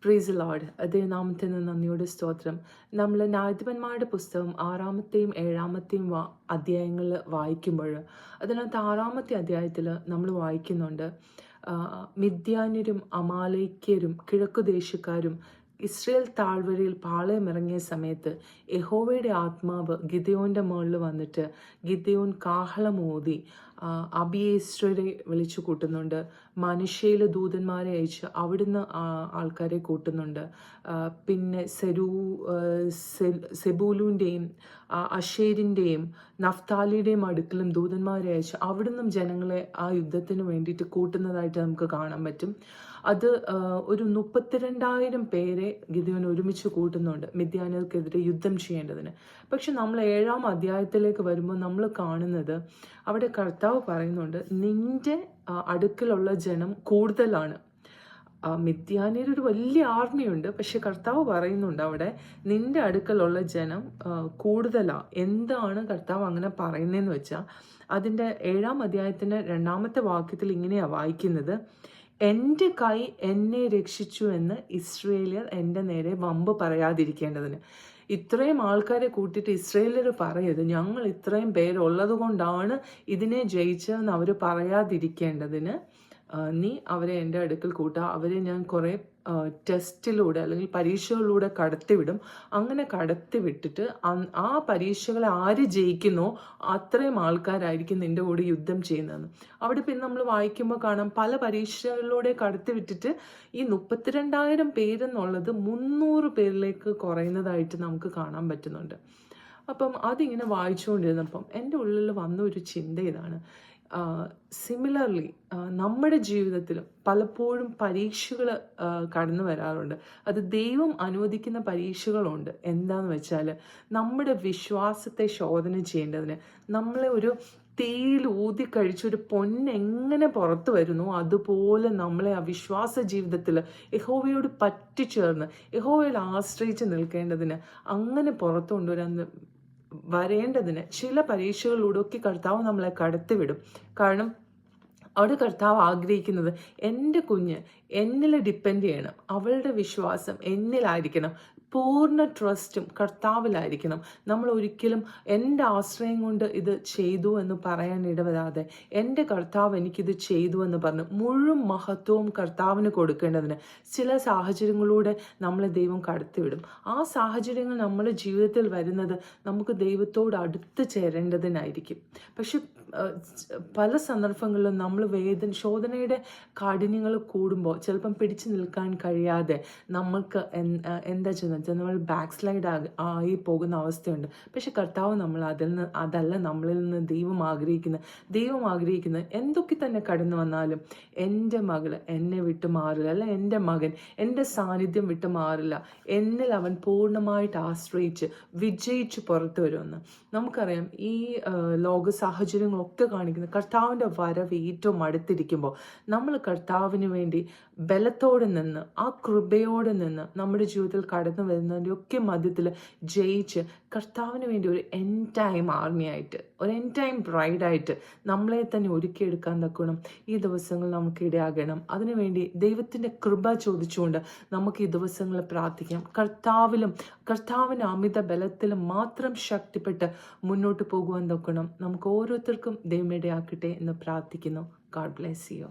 Praise Lord. ദൈവനാമത്തിന് നന്ദിയോടെ സ്തോത്രം. നമ്മൾ ന്യായാധിപന്മാരുടെ പുസ്തകം 6-ത്തെയും 7-ത്തെയും അധ്യായങ്ങൾ വായിക്കുമ്പോൾ അതിനകത്ത് 6-ത്തെ അധ്യായത്തിൽ നമ്മൾ വായിക്കുന്നുണ്ട്, മിദ്യാന്യരും അമാലേക്യരും കിഴക്കുദേശക്കാരും ഇസ്രയേൽ താഴ്വരയിൽ പാളയമിറങ്ങിയ സമയത്ത് യഹോവയുടെ ആത്മാവ് ഗിദെയോൻ്റെ മുകളിൽ വന്നിട്ട് ഗിദെയോൻ കാഹളമോതി അബിയേശ്വരെ വിളിച്ചു കൂട്ടുന്നുണ്ട്. മനുഷ്യയിലെ ദൂതന്മാരെ അയച്ച് അവിടുന്ന് ആൾക്കാരെ കൂട്ടുന്നുണ്ട്. പിന്നെ സെബൂലൂൻ്റെയും അഷേരിൻ്റെയും നഫ്താലിയുടെയും അടുക്കലും ദൂതന്മാരെ അയച്ച് അവിടുന്ന് ജനങ്ങളെ ആ യുദ്ധത്തിന് വേണ്ടിയിട്ട് കൂട്ടുന്നതായിട്ട് നമുക്ക് കാണാൻ പറ്റും. അത് ഒരു 32,000 പേരെ ഗിദെയോൻ ഒരുമിച്ച് കൂട്ടുന്നുണ്ട് മിദ്യാന്യർക്കെതിരെ യുദ്ധം ചെയ്യേണ്ടതിന്. പക്ഷെ നമ്മൾ 7-ാം അധ്യായത്തിലേക്ക് വരുമ്പോൾ നമ്മൾ കാണുന്നത് അവിടെ കർത്താവ് പറയുന്നുണ്ട്, നിന്റെ അടുക്കലുള്ള ജനം കൂടുതലാണ്. മിദ്യാന്യർ ഒരു വലിയ ആർമിയുണ്ട്, പക്ഷെ കർത്താവ് പറയുന്നുണ്ട് അവിടെ നിന്റെ അടുക്കലുള്ള ജനം കൂടുതലാണ്. എന്താണ് കർത്താവ് അങ്ങനെ പറയുന്നതെന്ന് വെച്ചാൽ അതിൻ്റെ 7-ാം അധ്യായത്തിൻ്റെ 2-ാമത്തെ വാക്യത്തിൽ ഇങ്ങനെയാണ് വായിക്കുന്നത്, എൻ്റെ കൈ എന്നെ രക്ഷിച്ചു എന്ന് ഇസ്രയേലിയർ എൻ്റെ നേരെ വമ്പ് പറയാതിരിക്കേണ്ടതിന്. ഇത്രയും ആൾക്കാരെ കൂട്ടിയിട്ട് ഇസ്രയേലിയർ പറയരുത്, ഞങ്ങൾ ഇത്രയും പേരുള്ളത് കൊണ്ടാണ് ഇതിനെ ജയിച്ചതെന്ന് അവർ പറയാതിരിക്കേണ്ടതിന് നീ അവരെ എൻ്റെ അടുക്കൽ കൂട്ടുക. അവരെ ഞാൻ കുറേ ടെസ്റ്റിലൂടെ അല്ലെങ്കിൽ പരീക്ഷകളിലൂടെ കടത്തിവിടും. അങ്ങനെ കടത്തിവിട്ടിട്ട് ആ പരീക്ഷകളെ ആര് ജയിക്കുന്നോ അത്രയും ആൾക്കാരായിരിക്കും നിൻ്റെ കൂടെ യുദ്ധം ചെയ്യുന്നതെന്ന്. അവിടെ പിന്നെ നമ്മൾ വായിക്കുമ്പോൾ കാണാം, പല പരീക്ഷകളിലൂടെ കടത്തിവിട്ടിട്ട് ഈ 32,000 പേരെന്നുള്ളത് 300 പേരിലേക്ക് കുറയുന്നതായിട്ട് നമുക്ക് കാണാൻ പറ്റുന്നുണ്ട്. അപ്പം അതിങ്ങനെ വായിച്ചുകൊണ്ടിരുന്നപ്പം എൻ്റെ ഉള്ളിൽ വന്ന ഒരു ചിന്ത ഇതാണ്, സിമിലർലി നമ്മുടെ ജീവിതത്തിലും പലപ്പോഴും പരീക്ഷകൾ കടന്നു വരാറുണ്ട്. അത് ദൈവം അനുവദിക്കുന്ന പരീക്ഷകളുണ്ട്. എന്താണെന്ന് വെച്ചാൽ നമ്മുടെ വിശ്വാസത്തെ ശോധന ചെയ്യേണ്ടതിന്, നമ്മളെ ഒരു തീയിൽ ഊതി കഴിച്ചൊരു പൊന്നെങ്ങനെ പുറത്തു വരുന്നു അതുപോലെ നമ്മളെ അവിശ്വാസ ജീവിതത്തിൽ യഹോവയോട് പറ്റിച്ചേർന്ന് യഹോവയിൽ ആശ്രയിച്ച് നിൽക്കേണ്ടതിന്, അങ്ങനെ പുറത്തു കൊണ്ടുവരാൻ വരേണ്ടതിന് ചില പരീക്ഷകളിലൂടെയൊക്കെ കർത്താവ് നമ്മളെ കടത്തിവിടും. കാരണം അവിടെ കർത്താവ് ആഗ്രഹിക്കുന്നത് എൻ്റെ കുഞ്ഞ് എന്നിൽ ഡിപ്പെൻഡ് ചെയ്യണം, അവളുടെ വിശ്വാസം എന്നിലായിരിക്കണം, പൂർണ്ണ ട്രസ്റ്റും കർത്താവിലായിരിക്കണം. നമ്മൾ ഒരിക്കലും എൻ്റെ ആശ്രയം കൊണ്ട് ഇത് ചെയ്തു എന്ന് പറയാൻ ഇടവരാതെ എൻ്റെ കർത്താവ് എനിക്കിത് ചെയ്തു എന്ന് പറഞ്ഞ് മുഴുവൻ മഹത്വവും കർത്താവിന് കൊടുക്കേണ്ടതിന് ചില സാഹചര്യങ്ങളിലൂടെ നമ്മളെ ദൈവം കടത്തിവിടും. ആ സാഹചര്യങ്ങൾ നമ്മുടെ ജീവിതത്തിൽ വരുന്നത് നമുക്ക് ദൈവത്തോട് അടുത്ത് ചേരേണ്ടതിനായിരിക്കും. പക്ഷെ പല സന്ദർഭങ്ങളിലും നമ്മൾ ശോധനയുടെ കാഠിന്യങ്ങൾ കൂടുമ്പോൾ ചിലപ്പം പിടിച്ചു നിൽക്കാൻ കഴിയാതെ നമ്മൾക്ക് എന്താ ചെയ്യുന്നത്, നമ്മൾ ബാക്ക് സ്ലൈഡ് ആയി പോകുന്ന അവസ്ഥയുണ്ട്. പക്ഷെ കർത്താവ് നമ്മൾ അതല്ല നമ്മളിൽ നിന്ന് ദൈവം ആഗ്രഹിക്കുന്നത് എന്തൊക്കെ തന്നെ കടന്നു വന്നാലും എൻ്റെ മകൾ എന്നെ വിട്ടു മാറില്ല, അല്ല എൻ്റെ മകൻ എൻ്റെ സാന്നിധ്യം വിട്ടു മാറില്ല, എന്നിൽ അവൻ പൂർണ്ണമായിട്ട് ആശ്രയിച്ച് വിജയിച്ച് പുറത്തു വരുമെന്ന്. നമുക്കറിയാം ഈ ലോക സാഹചര്യങ്ങളൊക്കെ കാണിക്കുന്നത് കർത്താവിൻ്റെ വരവ് ഏറ്റവും അടുത്തിരിക്കുമ്പോൾ നമ്മൾ കർത്താവിന് വേണ്ടി ബലത്തോടെ നിന്ന് ആ കൃപയോടെ നിന്ന് നമ്മുടെ ജീവിതത്തിൽ കടന്നു വരുന്നതിൻ്റെ ഒക്കെ മധ്യത്തിൽ ജയിച്ച് കർത്താവിന് വേണ്ടി ഒരു എൻഡ് ടൈം ആർമിയായിട്ട്, ഒരു എൻഡ് ടൈം ബ്രൈഡായിട്ട് നമ്മളെ തന്നെ ഒരുക്കിയെടുക്കാൻ തക്കണം ഈ ദിവസങ്ങൾ നമുക്ക് ഇടയാകണം. അതിനുവേണ്ടി ദൈവത്തിൻ്റെ കൃപ ചോദിച്ചുകൊണ്ട് നമുക്ക് ഈ ദിവസങ്ങൾ പ്രാർത്ഥിക്കാം. കർത്താവിന് അമിത ബലത്തിലും മാത്രം ശക്തിപ്പെട്ട് മുന്നോട്ട് പോകുവാൻ തക്കണം നമുക്ക് ഓരോരുത്തർക്കും ദൈവം ഇടയാക്കട്ടെ എന്ന് പ്രാർത്ഥിക്കുന്നു. God bless you.